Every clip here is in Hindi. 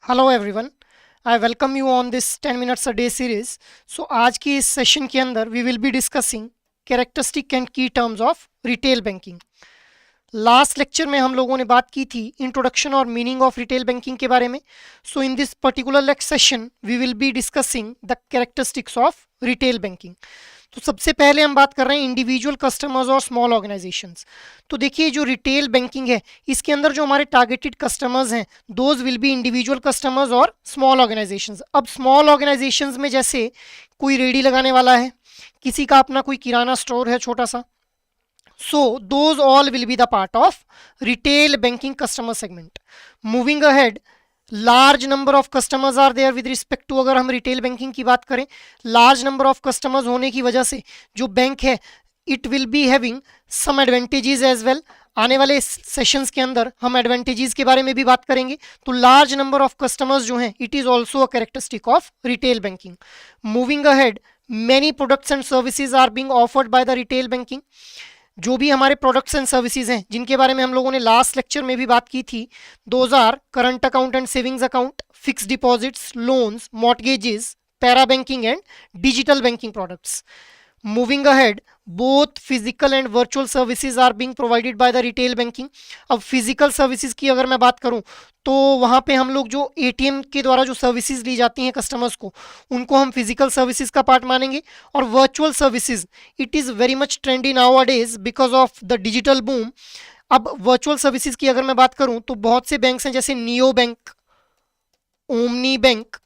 Hello everyone, I welcome you on this 10 minutes a day series. So आज की इस सेशन के अंदर we will be discussing characteristic and key terms of retail banking. Last lecture में हम लोगों ने बात की थी इंट्रोडक्शन और मीनिंग ऑफ रिटेल बैंकिंग के बारे में। So in this particular session we will be discussing the characteristics of retail banking. तो सबसे पहले हम बात कर रहे हैं इंडिविजुअल कस्टमर्स और स्मॉल ऑर्गेनाइजेशंस। तो देखिए जो रिटेल बैंकिंग है इसके अंदर जो हमारे टारगेटेड कस्टमर्स हैं those will be individual customers और स्मॉल ऑर्गेनाइजेशंस। अब स्मॉल ऑर्गेनाइजेशंस में जैसे कोई रेडी लगाने वाला है, किसी का अपना कोई किराना स्टोर है छोटा सा, so those all will be the part of retail banking customer segment. Moving ahead, large number of customers are there with respect to, अगर हम रिटेल बैंकिंग की बात करें, लार्ज नंबर ऑफ कस्टमर्स होने की वजह से जो बैंक है it will be having some advantages as well. आने वाले सेशंस के अंदर हम एडवांटेजेस के बारे में भी बात करेंगे। तो लार्ज नंबर ऑफ कस्टमर्स जो हैं it is also a characteristic of retail banking. Moving ahead, many products and services are being offered by the retail banking. जो भी हमारे प्रोडक्ट्स एंड सर्विसेज हैं जिनके बारे में हम लोगों ने लास्ट लेक्चर में भी बात की थी, those are current account and savings account, fixed deposits, loans, mortgages, para banking and digital banking products. Moving ahead, both physical and virtual services are being provided by the retail banking. अब फिजिकल सर्विसेज की अगर मैं बात करूं तो वहां पे हम लोग जो एटीएम के द्वारा जो सर्विसेज ली जाती हैं कस्टमर्स को, उनको हम फिजिकल सर्विसेज का पार्ट मानेंगे। और virtual services it is very much trendy now days because of the digital boom. अब वर्चुअल सर्विसेज की अगर मैं बात करूं तो बहुत से बैंक्स हैं जैसे नियो बैंक, ओमनी बैंक,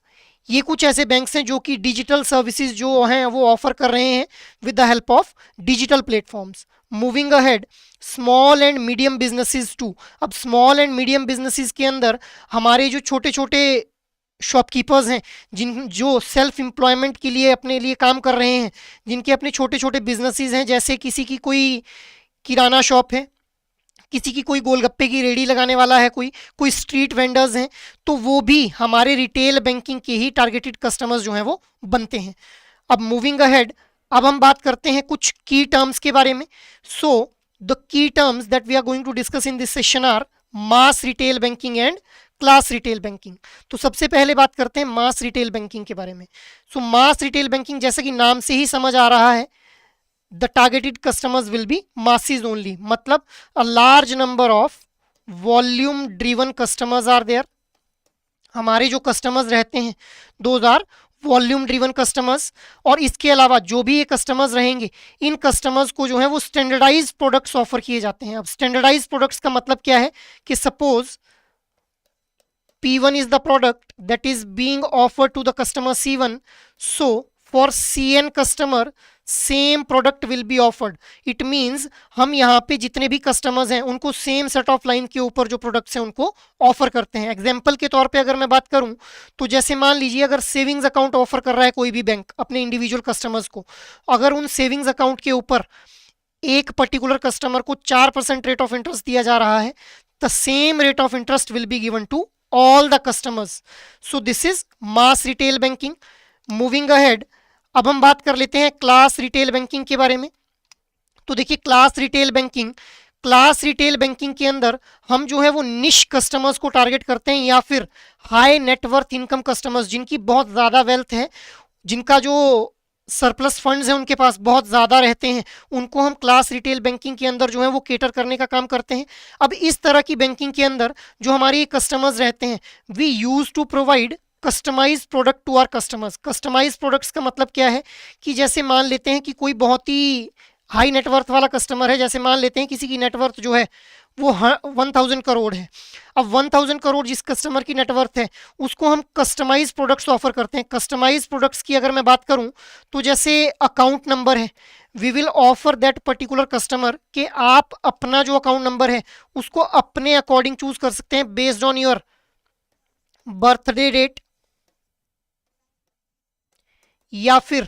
ये कुछ ऐसे बैंक्स हैं जो कि डिजिटल सर्विसेज जो हैं वो ऑफर कर रहे हैं with the help of digital platforms. Moving ahead, small and medium businesses too. अब स्मॉल एंड मीडियम बिजनेसेस के अंदर हमारे जो छोटे छोटे शॉपकीपर्स हैं, जिन जो सेल्फ एम्प्लॉयमेंट के लिए अपने लिए काम कर रहे हैं, जिनके अपने छोटे छोटे बिजनेसेस हैं, जैसे किसी की कोई किराना शॉप है, किसी की कोई गोलगप्पे की रेडी लगाने वाला है, कोई कोई स्ट्रीट वेंडर्स हैं, तो वो भी हमारे रिटेल बैंकिंग के ही टारगेटेड कस्टमर्स जो हैं वो बनते हैं। अब मूविंग अहेड, अब हम बात करते हैं कुछ की टर्म्स के बारे में। So the key terms that we are going to discuss in this session are mass retail banking and class retail banking. तो सबसे पहले बात करते हैं मास रिटेल बैंकिंग के बारे में। सो मास रिटेल बैंकिंग जैसा कि नाम से ही समझ आ रहा है, the targeted customers will be masses only, मतलब a large number of volume driven customers are there। हमारे जो कस्टमर्स रहते हैं those are volume driven customers. और इसके अलावा जो भी ये कस्टमर्स रहेंगे, इन कस्टमर्स को जो है वो स्टैंडर्डाइज प्रोडक्ट्स ऑफर किए जाते हैं। अब स्टैंडर्डाइज प्रोडक्ट्स का मतलब क्या है कि suppose P1 is the product that is being offered to the customer C1, so for CN customer same product will be offered. It means हम यहाँ पे जितने भी कस्टमर्स हैं उनको सेम सेट ऑफ लाइन के ऊपर जो प्रोडक्ट्स हैं उनको ऑफर करते हैं। एग्जाम्पल के तौर पे अगर मैं बात करूं तो जैसे मान लीजिए अगर सेविंग्स अकाउंट ऑफर कर रहा है कोई भी बैंक अपने इंडिविजुअल कस्टमर्स को, अगर उन सेविंग्स अकाउंट के ऊपर एक पर्टिकुलर कस्टमर को 4% रेट ऑफ इंटरेस्ट दिया जा रहा है, the same rate of interest will be given to all the customers. So this is mass retail banking. Moving ahead, अब हम बात कर लेते हैं क्लास रिटेल बैंकिंग के बारे में। तो देखिए क्लास रिटेल बैंकिंग के अंदर हम जो है वो निश कस्टमर्स को टारगेट करते हैं या फिर हाई नेटवर्थ इनकम कस्टमर्स, जिनकी बहुत ज़्यादा वेल्थ है, जिनका जो सरप्लस फंड्स हैं उनके पास बहुत ज़्यादा रहते हैं, उनको हम क्लास रिटेल बैंकिंग के अंदर जो है वो केटर करने का काम करते हैं। अब इस तरह की बैंकिंग के अंदर जो हमारे कस्टमर्स रहते हैं, we use to provide customize product to our customers. Customize products का मतलब क्या है कि जैसे मान लेते हैं कि कोई बहुत ही हाई नेटवर्थ वाला कस्टमर है, जैसे मान लेते हैं किसी की नेटवर्थ जो है वो 1000 करोड़ है। अब 1000 करोड़ जिस कस्टमर की नेटवर्थ है उसको हम कस्टमाइज प्रोडक्ट्स ऑफर करते हैं। कस्टमाइज प्रोडक्ट्स की अगर मैं बात करूं तो जैसे अकाउंट नंबर है, we will offer that particular customer कि आप अपना जो अकाउंट नंबर है उसको अपने अकॉर्डिंग चूज कर सकते हैं based on your birthday date या फिर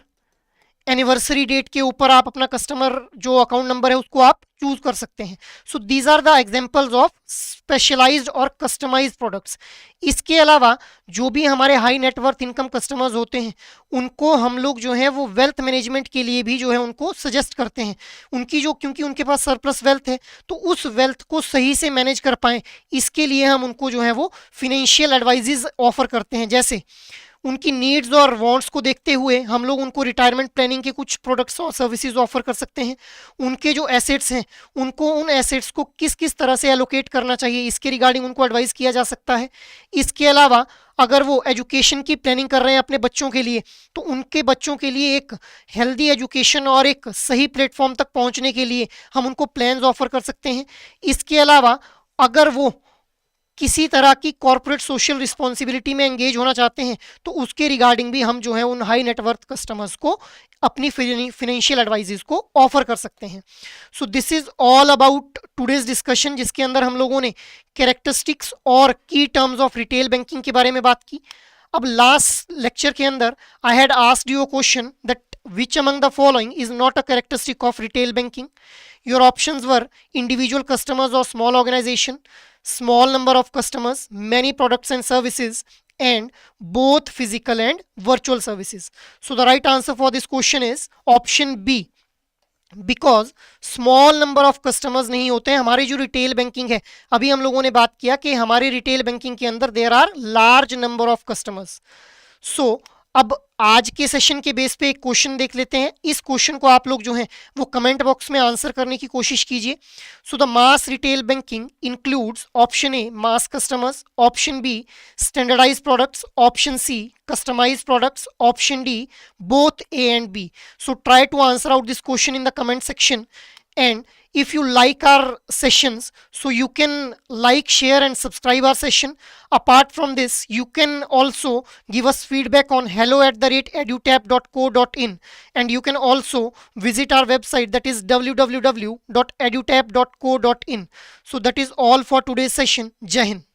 एनिवर्सरी डेट के ऊपर आप अपना कस्टमर जो अकाउंट नंबर है उसको आप चूज कर सकते हैं. So these are the examples of specialized और कस्टमाइज्ड प्रोडक्ट्स. इसके अलावा जो भी हमारे हाई नेटवर्थ इनकम कस्टमर्स होते हैं उनको हम लोग जो है वो वेल्थ मैनेजमेंट के लिए भी जो है उनको सजेस्ट करते हैं. उनकी जो, क्योंकि उनके पास सरप्लस वेल्थ है तो उस वेल्थ को सही से मैनेज कर पाएं, इसके लिए हम उनको जो है वो फिनेंशियल एडवाइजेज ऑफर करते हैं. जैसे उनकी नीड्स और वांट्स को देखते हुए हम लोग उनको रिटायरमेंट प्लानिंग के कुछ प्रोडक्ट्स और सर्विसेज ऑफर कर सकते हैं. उनके जो एसेट्स हैं उनको, उन एसेट्स को किस किस तरह से एलोकेट करना चाहिए इसके रिगार्डिंग उनको एडवाइस किया जा सकता है. इसके अलावा अगर वो एजुकेशन की प्लानिंग कर रहे हैं अपने बच्चों के लिए तो उनके बच्चों के लिए एक हेल्दी एजुकेशन और एक सही प्लेटफॉर्म तक पहुंचने के लिए हम उनको प्लान्स ऑफर कर सकते हैं. इसके अलावा अगर वो किसी तरह की कॉर्पोरेट सोशल रिस्पॉन्सिबिलिटी में एंगेज होना चाहते हैं तो उसके रिगार्डिंग भी हम जो है उन हाई नेटवर्थ कस्टमर्स को अपनी फिनेंशियल एडवाइजेस को ऑफर कर सकते हैं. So this is all about today's discussion, जिसके अंदर हम लोगों ने कैरेक्टरिस्टिक्स और की टर्म्स ऑफ रिटेल बैंकिंग के बारे में बात की. अब लास्ट लेक्चर के अंदर I had asked you a question that which among the following is not a characteristic of retail banking. Your options were individual customers or small organization, small number of customers, many products and services, and both physical and virtual services. So the right answer for this question is option B, because small number of customers नहीं होते हैं. हमारी जो रिटेल बैंकिंग है, अभी हम लोगों ने बात किया कि हमारी रिटेल बैंकिंग के अंदर there are large number of customers. So अब आज के सेशन के बेस पे एक क्वेश्चन देख लेते हैं. इस क्वेश्चन को आप लोग जो हैं वो कमेंट बॉक्स में आंसर करने की कोशिश कीजिए. So the mass retail banking includes option A mass customers, option B standardized products, option C customized products, option D both A and B. So try to answer out this question in the comment section, and if you like our sessions, so you can like, share and subscribe our session. Apart from this, you can also give us feedback on hello@edutap.co.in, and you can also visit our website, that is www.edutap.co.in. So that is all for today's session. Jai Hind.